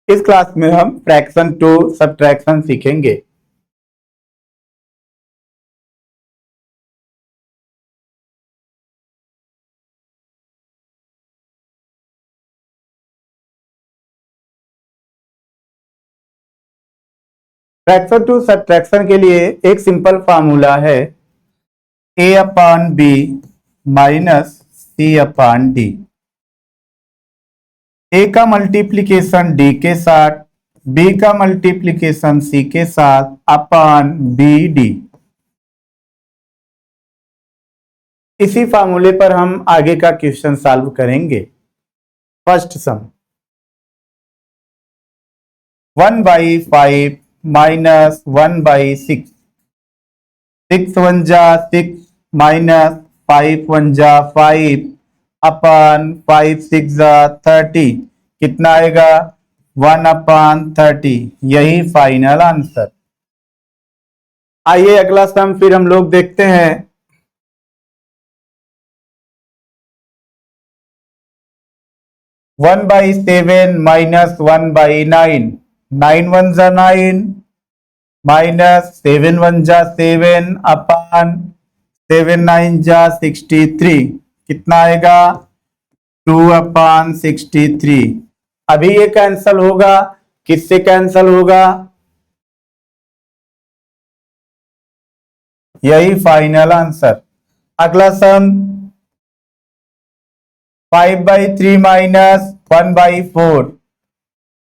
इस क्लास में हम फ्रैक्शन टू सब्ट्रैक्शन सीखेंगे। फ्रैक्शन टू सब्ट्रैक्शन के लिए एक सिंपल फार्मूला है a upon B minus C upon D. A का मल्टीप्लिकेशन डी के साथ, बी का मल्टीप्लिकेशन सी के साथ अपॉन बी डी। इसी फार्मूले पर हम आगे का क्वेश्चन सॉल्व करेंगे। फर्स्ट सम 1/5 माइनस 1/6, 6 1 जा 6 माइनस 5 1 जा 5 अपॉन 5 6 जा 30। कितना आएगा? 1 अपॉन 30। यही फाइनल आंसर। आइए अगला सम फिर हम लोग देखते हैं। 1/7 माइनस 1/9, 9 1 जा 9 माइनस 7 1 जा 7 अपॉन 7 9 जा 63। कितना आएगा? 2 अपॉन 63। अभी ये कैंसल होगा, किससे कैंसल होगा? यही फाइनल आंसर। अगला सम 5/3 माइनस 1/4,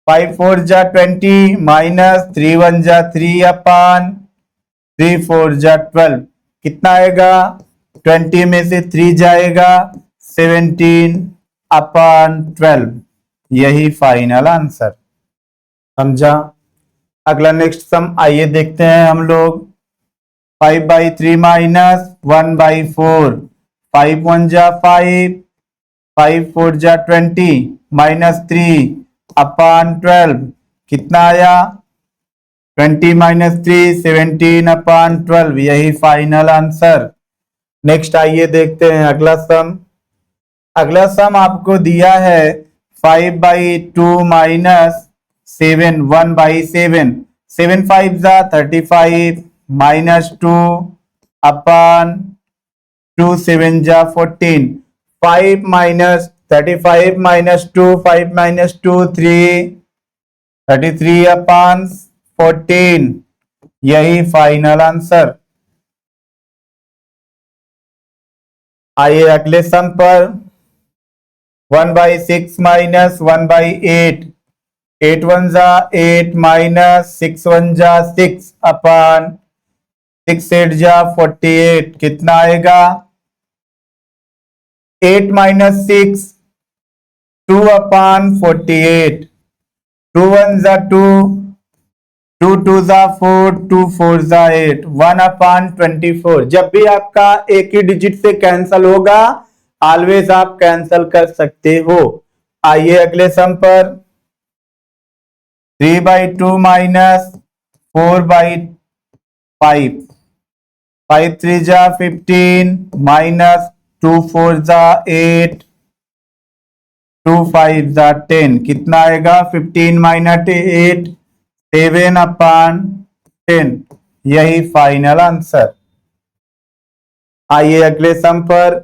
5 4 जा 20 माइनस 3 1 जा 3 अपॉन 3 4 जा 12। कितना आएगा? 20 में से 3 जाएगा 17 अपॉन 12। यही फाइनल आंसर। समझा? अगला नेक्स्ट सम आइए देखते हैं हम लोग। 5/3 माइनस 1/4, 5 1 जा 5, 5 4 जा 20 माइनस 3 अपॉन 12। कितना आया? 20 माइनस 3 17 अपॉन 12। यही फाइनल आंसर। नेक्स्ट आइए देखते हैं अगला सम। अगला सम आपको दिया है 5/2 माइनस 7 1/7, 7 5 जा 35 माइनस 2 अपॉन 2 7 जा 14। 5 माइनस 35 माइनस 2, 5 माइनस 2 3, 33 अपॉन 14। यही फाइनल आंसर। आइए अगले सम पर। 1/6 माइनस 1/8, 8 1 जा 8 माइनस 6 1 जा 6 अपॉन 6 8 जा 48। कितना आएगा? 8 माइनस 6 2 अपॉन 48, 2 1 जा 2, 2 2 जा 4, 2 4 जा 8, 1 अपॉन 24। जब भी आपका एक ही डिजिट से कैंसल होगा, ऑलवेज आप कैंसल कर सकते हो। आइए अगले सम पर। 3/2 माइनस 4/5, 5 3 जा 15 माइनस 2 4 जा 8, 2 5 जा 10। कितना आएगा? 15 माइनस 8 7 अपॉन 10। यही फाइनल आंसर। आइए अगले सम पर।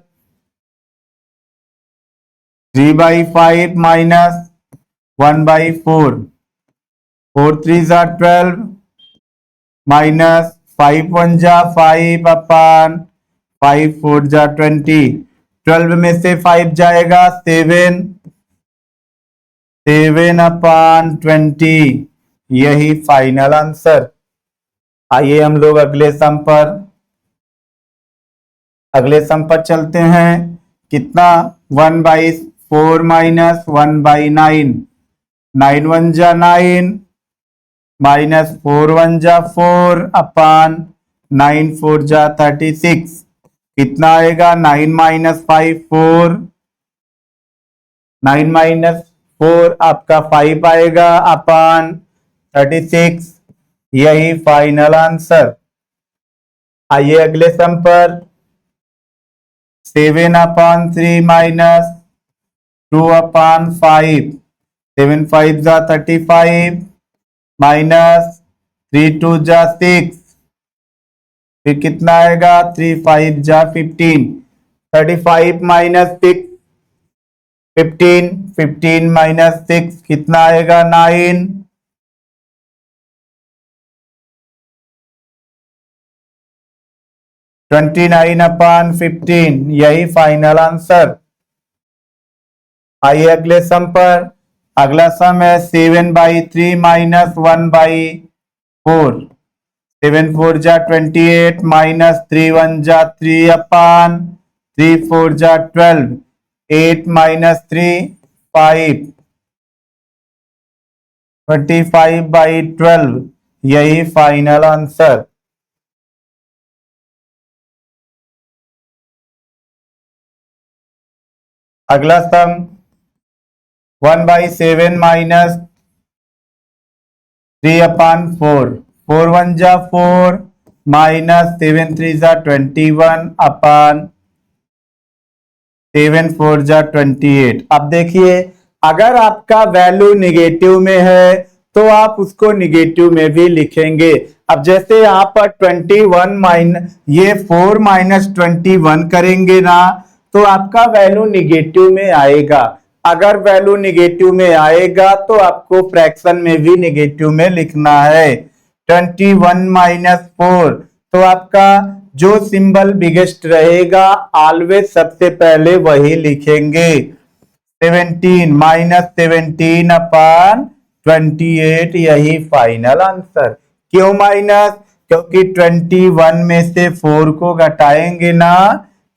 3/5 माइनस 1/4, 4 3 जा 12 माइनस 5 1 जा 5 अपॉन 5 4 जा 20। 12 में से 5 जाएगा 7, 7 अपॉन 20। यही फाइनल आंसर। आइए हम लोग अगले सम पर। अगले सम पर चलते हैं। कितना? 1/4 माइनस 1/9, 9 1 जा 9 माइनस 4 1 जा 4 अपॉन 9 4 जा 36। कितना आएगा? 9 माइनस 5 4, 9 माइनस 4 आपका 5 आएगा अपॉन 36। यही फाइनल आंसर। आइए अगले सम पर। 7 अपॉन 3 माइनस 2 अपॉन 5, 7 5 जा 35 माइनस 3 2 जा 6, फिर कितना आएगा 3 5 जा 15, 35 माइनस 6 15, 15 माइनस 6 कितना आएगा 9, 29/15, यही फाइनल आंसर। आइए अगले सम पर। अगला सम है 7/3 माइनस 1/4, 7 4 जा 28 माइनस 3 1 जा 3/3 4 जा 12, 8 माइनस 3 5, 25/12, यही फाइनल आंसर। अगला सम 1/7 माइनस 3/4, 4 1 जा 4 माइनस 7 3 जा 21/7 4 जा 28। अब देखिए, अगर आपका वैल्यू निगेटिव में है तो आप उसको निगेटिव में भी लिखेंगे। अब जैसे यहाँ पर 21 माइनस ये 4 माइनस 21 करेंगे ना, तो आपका वैल्यू निगेटिव में आएगा। अगर वैल्यू निगेटिव में आएगा तो आपको फ्रैक्शन में भी निगेटिव में लिखना है। 21 माइनस 4, तो आपका जो सिंबल बिगेस्ट रहेगा ऑलवेज सबसे पहले वही लिखेंगे। 17 माइनस 17/28, यही फाइनल आंसर। क्यों माइनस? क्योंकि 21 में से 4 को घटाएंगे ना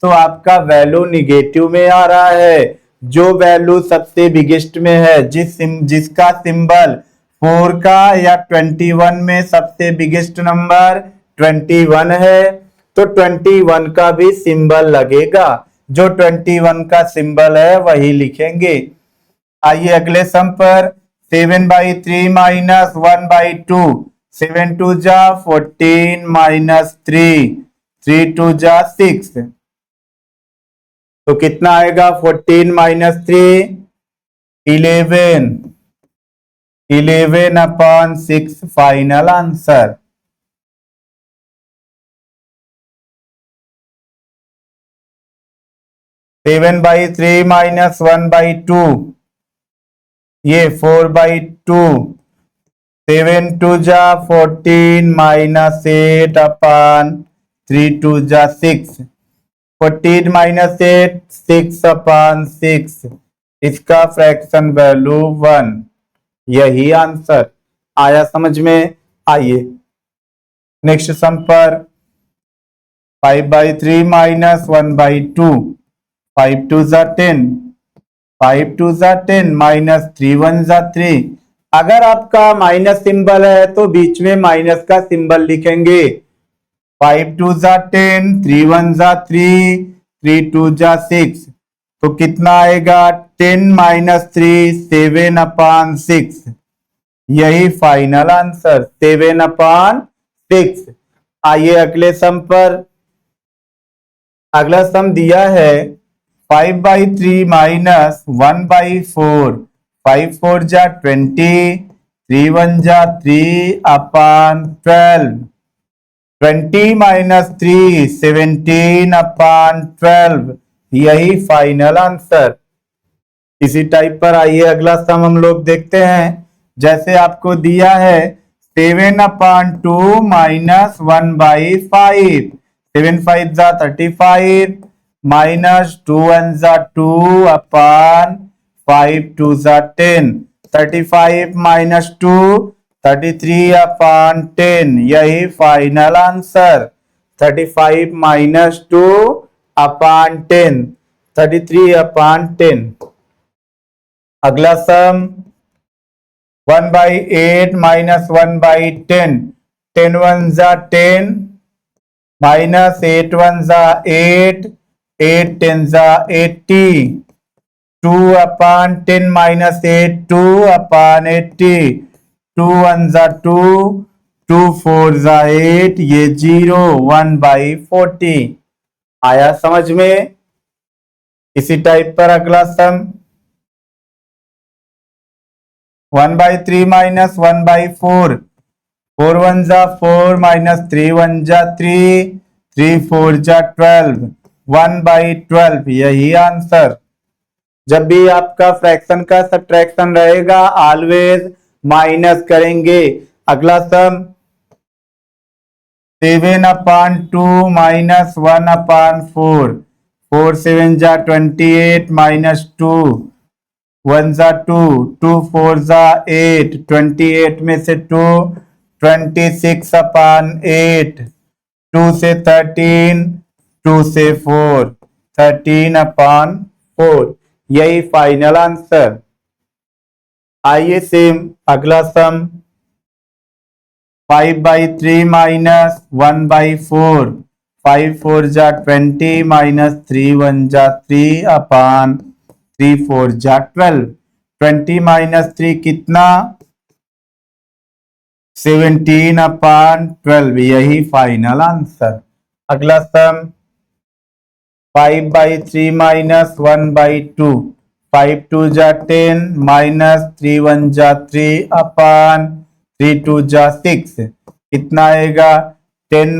तो आपका वैल्यू निगेटिव में आ रहा है। जो वैल्यू सबसे बिगेस्ट में है, जिसका सिंबल 4 का या 21 में सबसे बिगेस्ट नंबर 21 है, तो 21 का भी सिंबल लगेगा। जो 21 का सिंबल है वही लिखेंगे। आइए अगले सम पर। 7/3 माइनस 1/2, 7 2 जा 14 माइनस 3, 3 2 जा 6, तो कितना आएगा 14 minus 3, 11, 11/6 final answer. Seven by three minus 1/2, ये 4/2, 7 2 जा 14 माइनस 8/3 2 जा 6, 14 माइनस 8 6/6, इसका फ्रैक्शन वैल्यू 1, यही आंसर आया समझ में। आइए नेक्स्ट सम पर। 5/3 माइनस 1/2, 5 2 जा 10, 5 2 जा 10 माइनस 3 1 जा 3। अगर आपका माइनस सिंबल है तो बीच में माइनस का सिंबल लिखेंगे। 5 2 जा 10, 3 1 जा 3, 3 2 जा 6, तो कितना आएगा 10 माइनस 3 7/6, यही फाइनल आंसर 7/6। आइए अगले सम पर। अगला सम दिया है 5/3 माइनस 1/4, 5 4 जा 20, 3 1 जा 3/12, 20 माइनस 3 17/12, यही फाइनल आंसर। इसी टाइप पर आइए अगला सम हम लोग देखते हैं। जैसे आपको दिया है 7/2 माइनस 1/5, 7 5 जा 35 माइनस 2 1 जा 2/5 2 जा 10, 35 माइनस 2 33/10, यही फाइनल आंसर। 35 माइनस 2/10, 33/10। अगला सम 1/8 माइनस 1/10, 10 1 जा 10 माइनस 8 1 जा 8, 8 10 जा 80, 2/10 माइनस 8 2/80, 2 1 जा 2, 2 4 जा 8, ये 0, 1/40 आया समझ में। इसी टाइप पर अगला सम 1/3 माइनस 1/4, 4 1 जा 4 माइनस 3 1 जा 3, 3 4 जा 12, 1/12 यही आंसर। जब भी आपका फ्रैक्शन का सब्ट्रैक्शन रहेगा ऑलवेज माइनस करेंगे। अगला सम 7/2 माइनस 1/4, 4 7 जा 28 माइनस 2, 1 जा 2, 2 4 जा 8, 28 में से 2, 26/8, 2 से 13, 2 से 4, 13/4 यही फाइनल आंसर। आइए सेम अगला सम 5/3 माइनस 1/4, 5 4 जा 20 माइनस 3 1 जा 3/3 4 जा 12, 20 माइनस 3 कितना 17/12 यही फाइनल आंसर। अगला सम 5/3 माइनस 1/2, 5 2 जा 10 माइनस 3 1 जा 3/3 2 जा 6 कितना आएगा 10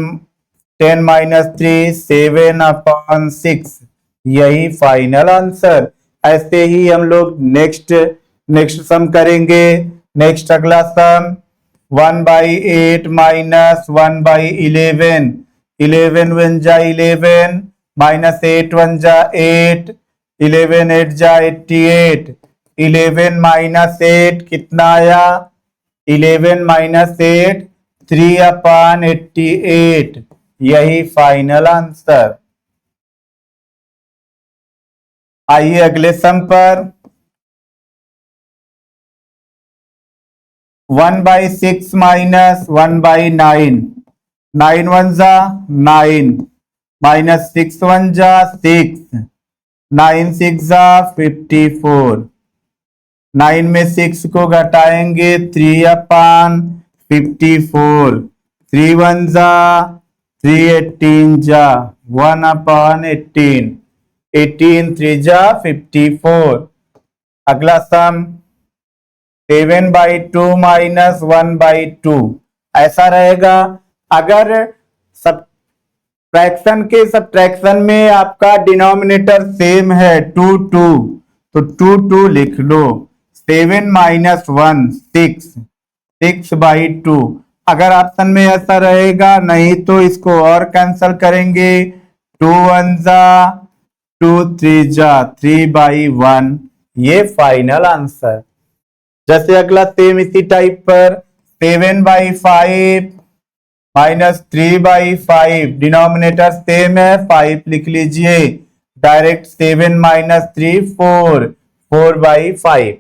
10 माइनस 3 7/6 यही फाइनल आंसर। ऐसे ही हम लोग नेक्स्ट सम करेंगे। नेक्स्ट अगला सम 1/8 माइनस 1/11, 11 1 जा 11 माइनस 8 1 जा 8, 11 8 जा 88, 11 माइनस 8 कितना आया 11 माइनस 8 3/88 यही फाइनल आंसर। आइए अगले सम पर 1/6 माइनस 1/9, 9 1 जा 9 माइनस 6 1 जा 6, 9 6 जा 54, 9 में 6 को घटाएंगे 3/54, 3 1 जा 3 18 जा 1/18, 18 3 जा 54। अगला सम 7/2 माइनस 1/2 ऐसा रहेगा। अगर सब फ्रैक्शन के सब्ट्रैक्शन में आपका डिनोमिनेटर सेम है 2 2 तो 2 2 लिख लो। 7 माइनस 1 6, 6/2 अगर ऑप्शन में ऐसा रहेगा नहीं तो इसको और कैंसल करेंगे 2 1 जा 2 3 जा 3/1 ये फाइनल आंसर। जैसे अगला सेम इसी टाइप पर 7/5 माइनस 3/5 डिनोमिनेटर सेम है 5 लिख लीजिए डायरेक्ट 7 माइनस 3 4, 4/5।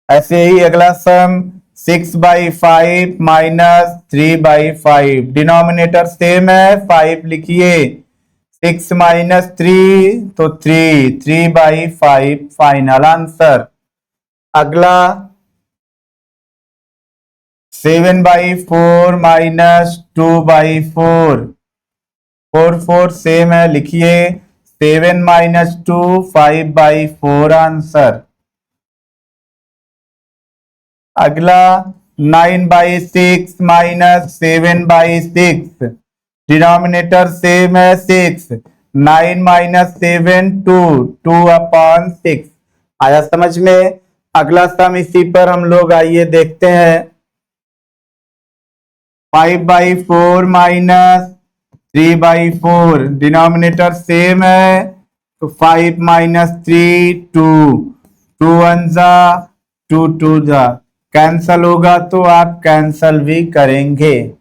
ऐसे ही अगला सम 6/5 माइनस 3/5 डिनोमिनेटर सेम है 5 लिखिए 6 माइनस 3 तो 3/5 फाइनल आंसर। अगला 7/4 माइनस 2/4, 4 4 सेम है लिखिए 7 माइनस 2 5/4 आंसर। अगला 9/6 माइनस 7/6 डिनोमिनेटर सेम है 6, 9 माइनस 7 2, 2/6 आया समझ में। अगला सम इसी पर हम लोग आइए देखते हैं 5/4 माइनस 3/4 डिनोमिनेटर सेम है तो 5 माइनस 3 2, 2 1 जा 2 2 जा कैंसल होगा तो आप कैंसल भी करेंगे।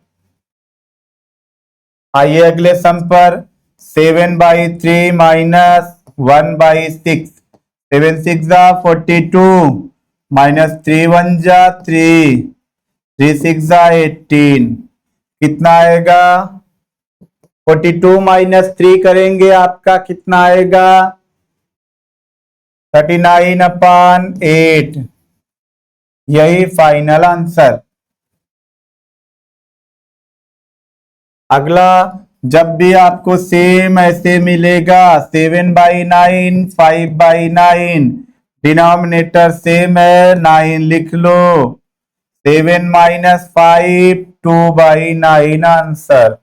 आइए अगले सम पर 7/3 माइनस 1/6, 7 6 जा 42 माइनस 3 1 जा 3, 3 6 जा 18 कितना आएगा 42 माइनस 3 करेंगे आपका कितना आएगा 39/8 यही फाइनल आंसर। अगला जब भी आपको सेम ऐसे मिलेगा 7/9 5/9 डिनोमिनेटर सेम है, 9 लिख लो। 7 माइनस 5, 2/9 आंसर।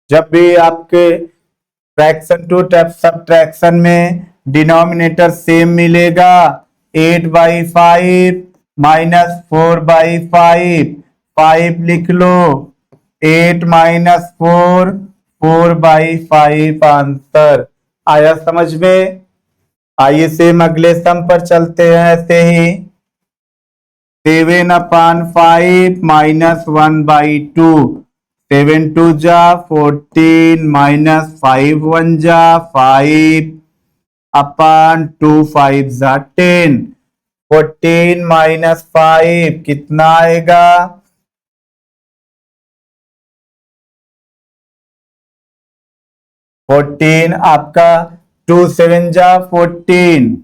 जब भी आपके फ्रैक्शन टू सब्ट्रैक्शन में डिनोमिनेटर सेम मिलेगा, 8/5 माइनस 4/5, 5 लिख लो। 8 माइनस 4, 4/5 आंसर। आया समझ में? आइए सेम अगले सम पर चलते हैं ऐसे ही। 7/5 माइनस 1/2, 7 2 जा 14 माइनस 5 1 जा 5 अपान 2 5 जा 10। 14 माइनस 5 कितना आएगा? 14 आपका 2 7 जा 14,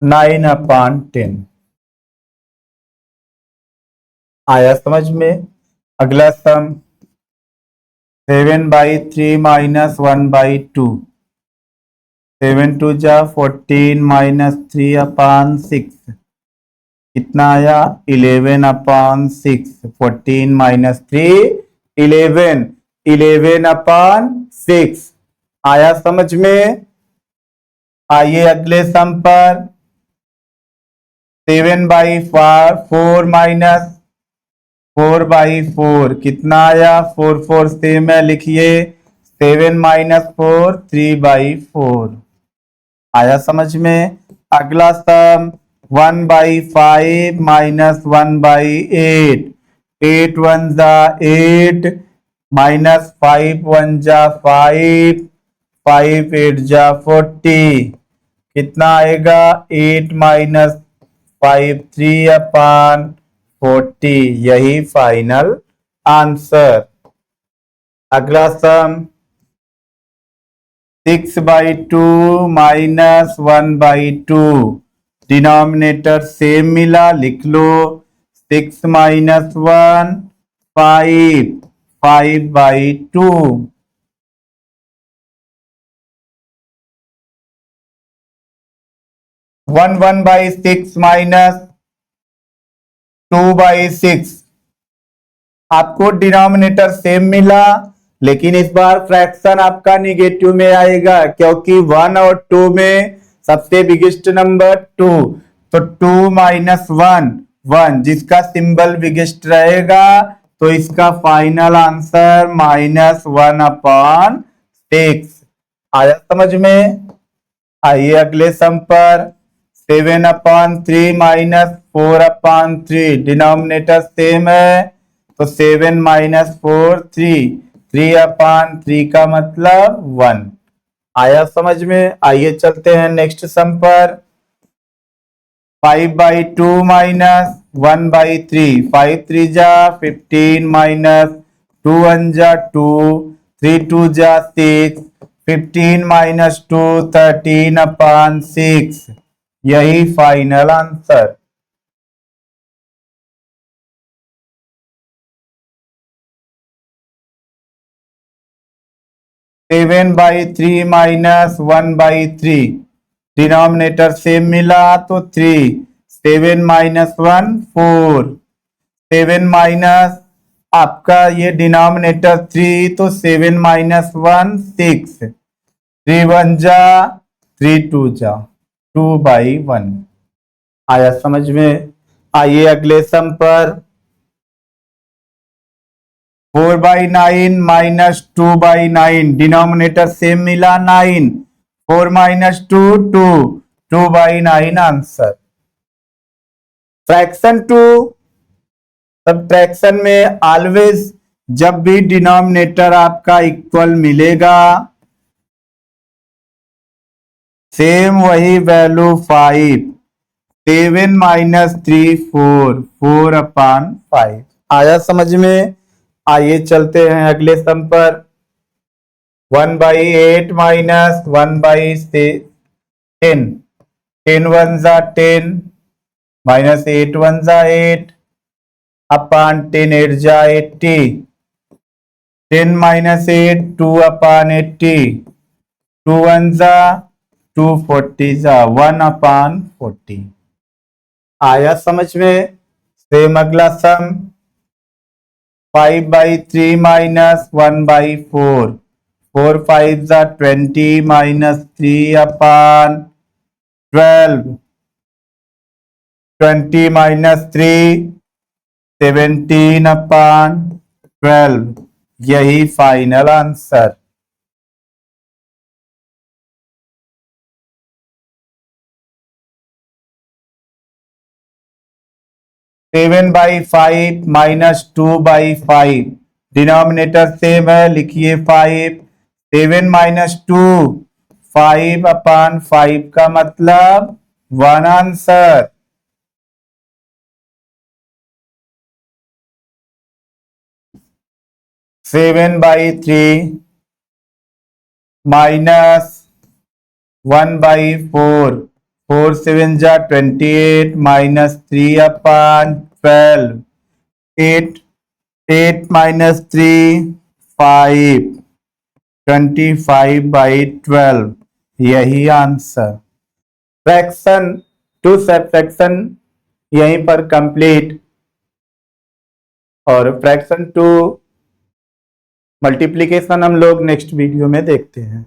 9/10। आया समझ में? अगला सम 7/3 माइनस 1/2, 7 2 जा 14 माइनस 3/6 कितना आया? 11/6। 14 माइनस 3 11, 11/6 आया समझ में? आइए अगले सम पर 7/4 माइनस 4/4 कितना आया? 4 4 सेम है, लिखिए। 7 माइनस 4 3/4 आया समझ में? अगला सम 1/5 माइनस 1/8, 8 1 जा 8 माइनस 5 1 जा 5, 5 8 जा 40 कितना आएगा? 8 माइनस 5 3/40। यही फाइनल आंसर। अगला सम 6/2 माइनस 1/2, डिनोमिनेटर सेम मिला, लिख लो। 6 माइनस 1 5, 5/2। 1/6 माइनस 2/6। आपको डिनोमिनेटर सेम मिला, लेकिन इस बार फ्रैक्शन आपका निगेटिव में आएगा, क्योंकि 1 और 2 में सबसे बिगेस्ट नंबर 2। तो 2 माइनस 1 1, जिसका सिंबल बिगेस्ट रहेगा, तो इसका फाइनल आंसर -1/6 आया समझ में? आइए अगले सम पर 7/3 माइनस 4/3, डिनोमिनेटर सेम है, तो 7 माइनस 4 3, 3/3 का मतलब 1 आया समझ में? आइए चलते हैं नेक्स्ट सम पर 5/2 माइनस 1/3, 5 3 जा 15 माइनस 2 1 जा 2, 3 2 जा 6, 15 माइनस 2 13/6। यही final answer. Seven by three minus 1/3, denominator same मिला तो 3, 7 माइनस 1 4, 7 माइनस आपका ये डिनोमिनेटर 3, तो 7 माइनस 1 6, 3 1 जा 3 2 जा 2/1 आया समझ में? आइए अगले सम पर 4/9 माइनस 2/9, डिनोमिनेटर सेम मिला 9, 4 minus 2 2, 2/9 answer. Fraction to subtraction में ऑलवेज जब भी डिनोमिनेटर आपका इक्वल मिलेगा, सेम वही वैल्यू 5, 7 माइनस 3 4, 4/5 आया समझ में? आइए चलते हैं अगले सम पर 1/8 माइनस 1/10, 10 1 जा 10 माइनस 8 1 जा 8 अपान 10 8 जा 80 10 माइनस 8 2/80, 2 1 जा 2 40 जा 1/40। आया समझ में? सेम अगला सम 5/3 माइनस 1/4, 4 5 जा 20 माइनस 3/12, 20 माइनस 3 17/12। यही final answer. Seven by 5 minus 2/5, denominator same है, लिखिए 5। 7 माइनस 2 5/5 का मतलब 1 आंसर। 7/3 माइनस 1/4, 4 7 जा 28 माइनस 3/12, 8 8 माइनस 3 5, 25/12। यही आंसर। फ्रैक्शन टू सबट्रैक्शन यहीं पर कंप्लीट, और फ्रैक्शन टू मल्टीप्लिकेशन हम लोग नेक्स्ट वीडियो में देखते हैं।